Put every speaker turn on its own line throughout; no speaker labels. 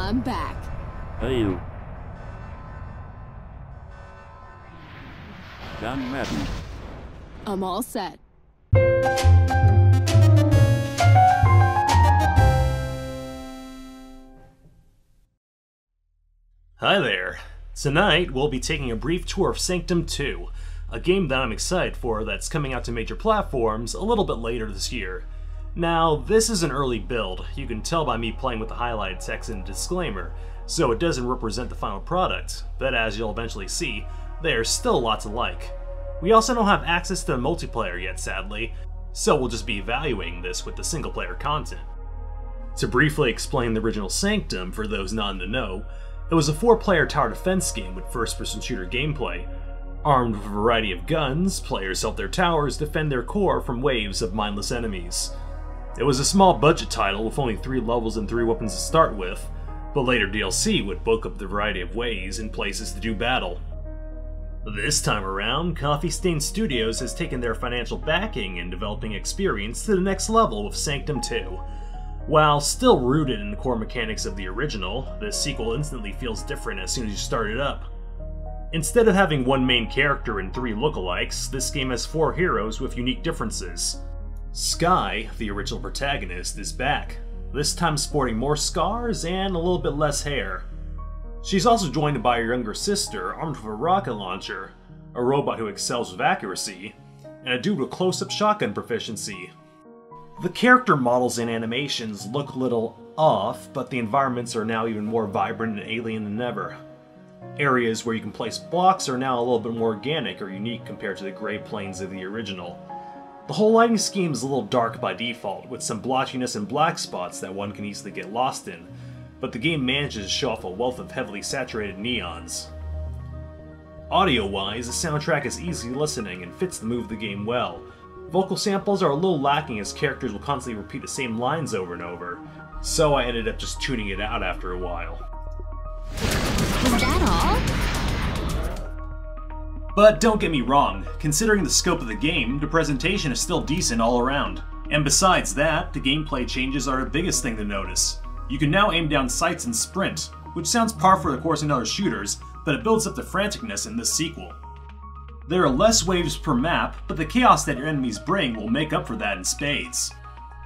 I'm back.
Hey you. John Madden.
I'm all set.
Hi there. Tonight we'll be taking a brief tour of Sanctum 2, a game that I'm excited for that's coming out to major platforms a little bit later this year. Now, this is an early build. You can tell by me playing with the highlighted text and disclaimer, so it doesn't represent the final product, but as you'll eventually see, there's still a lot to like. We also don't have access to the multiplayer yet, sadly, so we'll just be evaluating this with the single-player content. To briefly explain the original Sanctum for those not in the know, it was a 4-player tower defense game with first-person shooter gameplay. Armed with a variety of guns, players help their towers defend their core from waves of mindless enemies. It was a small budget title with only 3 levels and 3 weapons to start with, but later DLC would bulk up the variety of ways and places to do battle. This time around, Coffee Stain Studios has taken their financial backing and developing experience to the next level with Sanctum 2. While still rooted in the core mechanics of the original, this sequel instantly feels different as soon as you start it up. Instead of having one main character and 3 lookalikes, this game has 4 heroes with unique differences. Sky, the original protagonist, is back, this time sporting more scars and a little bit less hair. She's also joined by her younger sister, armed with a rocket launcher, a robot who excels with accuracy, and a dude with close-up shotgun proficiency. The character models and animations look a little off, but the environments are now even more vibrant and alien than ever. Areas where you can place blocks are now a little bit more organic or unique compared to the gray plains of the original. The whole lighting scheme is a little dark by default, with some blotchiness and black spots that one can easily get lost in, but the game manages to show off a wealth of heavily saturated neons. Audio-wise, the soundtrack is easy listening and fits the mood of the game well. Vocal samples are a little lacking as characters will constantly repeat the same lines over and over, so I ended up just tuning it out after a while.
Is that all?
But don't get me wrong, considering the scope of the game, the presentation is still decent all around. And besides that, the gameplay changes are the biggest thing to notice. You can now aim down sights and sprint, which sounds par for the course in other shooters, but it builds up to franticness in this sequel. There are less waves per map, but the chaos that your enemies bring will make up for that in spades.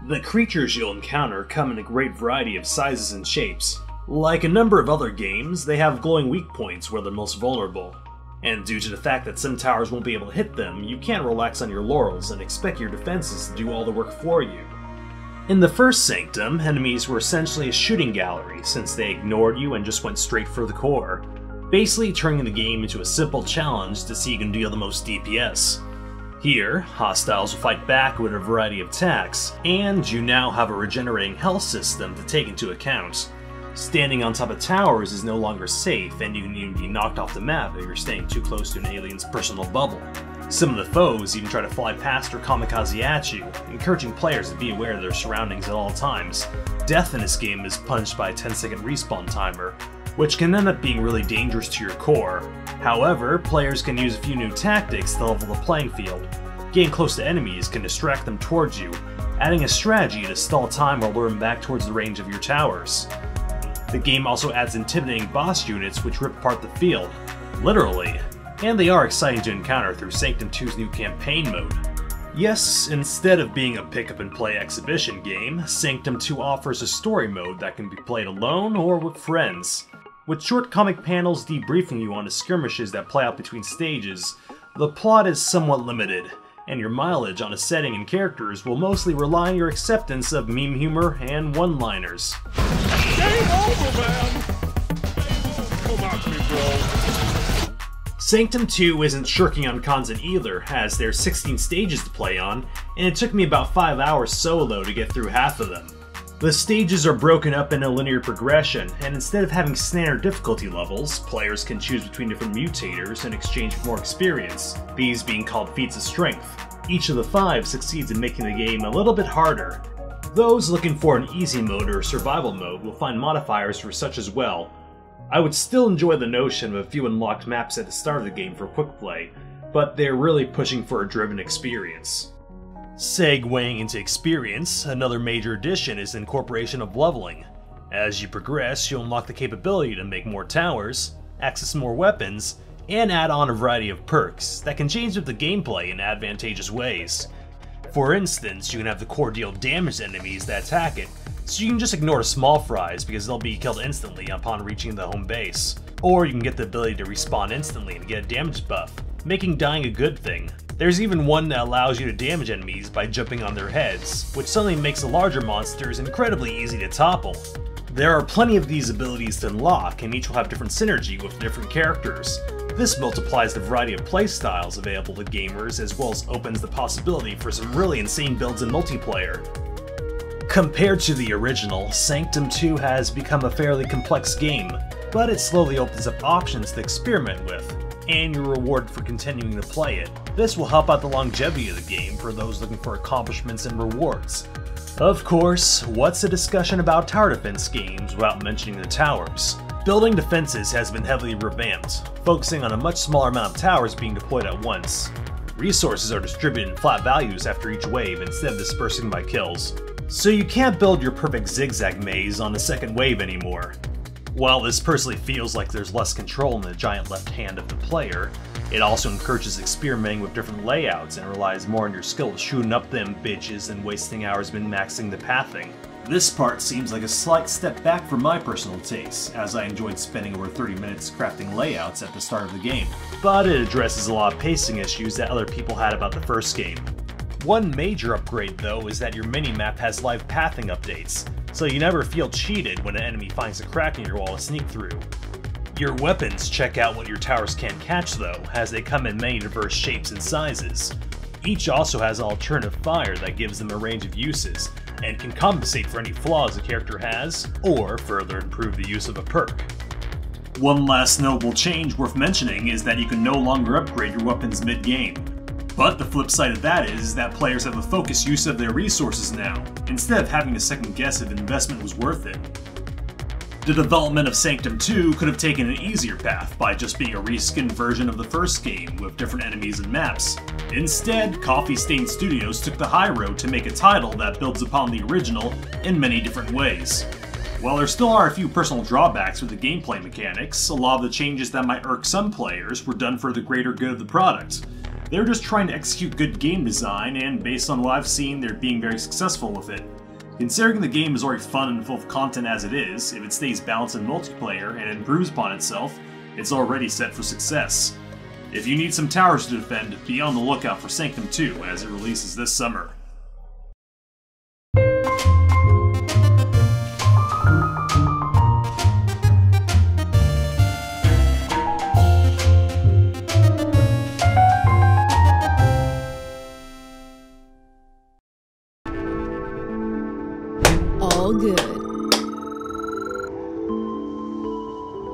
The creatures you'll encounter come in a great variety of sizes and shapes. Like a number of other games, they have glowing weak points where they're most vulnerable. And due to the fact that some towers won't be able to hit them, you can't relax on your laurels and expect your defenses to do all the work for you. In the first Sanctum, enemies were essentially a shooting gallery since they ignored you and just went straight for the core, basically turning the game into a simple challenge to see who can deal the most DPS. Here, hostiles will fight back with a variety of attacks, and you now have a regenerating health system to take into account. Standing on top of towers is no longer safe, and you can even be knocked off the map if you're staying too close to an alien's personal bubble. Some of the foes even try to fly past or kamikaze at you, encouraging players to be aware of their surroundings at all times. Death in this game is punished by a 10-second respawn timer, which can end up being really dangerous to your core. However, players can use a few new tactics to level the playing field. Getting close to enemies can distract them towards you, adding a strategy to stall time or lure them back towards the range of your towers. The game also adds intimidating boss units which rip apart the field, literally, and they are exciting to encounter through Sanctum 2's new campaign mode. Yes, instead of being a pick-up-and-play exhibition game, Sanctum 2 offers a story mode that can be played alone or with friends. With short comic panels debriefing you on the skirmishes that play out between stages, the plot is somewhat limited, and your mileage on a setting and characters will mostly rely on your acceptance of meme humor and one-liners.
Game over, man! Come at me, bro.
Sanctum 2 isn't shirking on content either, as there's 16 stages to play on, and it took me about 5 hours solo to get through half of them. The stages are broken up in a linear progression, and instead of having standard difficulty levels, players can choose between different mutators in exchange for more experience, these being called feats of strength. Each of the 5 succeeds in making the game a little bit harder. Those looking for an easy mode or survival mode will find modifiers for such as well. I would still enjoy the notion of a few unlocked maps at the start of the game for quick play, but they're really pushing for a driven experience. Segueing into experience, another major addition is the incorporation of leveling. As you progress, you'll unlock the capability to make more towers, access more weapons, and add on a variety of perks that can change up the gameplay in advantageous ways. For instance, you can have the core deal damage to enemies that attack it, so you can just ignore small fries because they'll be killed instantly upon reaching the home base. Or you can get the ability to respawn instantly and get a damage buff, making dying a good thing. There's even one that allows you to damage enemies by jumping on their heads, which suddenly makes the larger monsters incredibly easy to topple. There are plenty of these abilities to unlock, and each will have different synergy with different characters. This multiplies the variety of playstyles available to gamers, as well as opens the possibility for some really insane builds in multiplayer. Compared to the original, Sanctum 2 has become a fairly complex game, but it slowly opens up options to experiment with, and you're rewarded for continuing to play it. This will help out the longevity of the game for those looking for accomplishments and rewards. Of course, what's a discussion about tower defense games without mentioning the towers? Building defenses has been heavily revamped, focusing on a much smaller amount of towers being deployed at once. Resources are distributed in flat values after each wave instead of dispersing by kills, so you can't build your perfect zigzag maze on the second wave anymore. While this personally feels like there's less control in the giant left hand of the player, it also encourages experimenting with different layouts and relies more on your skill of shooting up them bitches than wasting hours min-maxing the pathing. This part seems like a slight step back from my personal taste, as I enjoyed spending over 30 minutes crafting layouts at the start of the game, but it addresses a lot of pacing issues that other people had about the first game. One major upgrade though is that your minimap has live pathing updates, so you never feel cheated when an enemy finds a crack in your wall to sneak through. Your weapons check out what your towers can't catch though, as they come in many diverse shapes and sizes. Each also has an alternative fire that gives them a range of uses, and can compensate for any flaws a character has, or further improve the use of a perk. One last notable change worth mentioning is that you can no longer upgrade your weapons mid-game. But the flip side of that is that players have a focused use of their resources now, instead of having to second guess if an investment was worth it. The development of Sanctum 2 could have taken an easier path by just being a reskinned version of the first game with different enemies and maps. Instead, Coffee Stain Studios took the high road to make a title that builds upon the original in many different ways. While there still are a few personal drawbacks with the gameplay mechanics, a lot of the changes that might irk some players were done for the greater good of the product. They're just trying to execute good game design, and based on what I've seen, they're being very successful with it. Considering the game is already fun and full of content as it is, if it stays balanced in multiplayer and improves upon itself, it's already set for success. If you need some towers to defend, be on the lookout for Sanctum 2 as it releases this summer.
All good.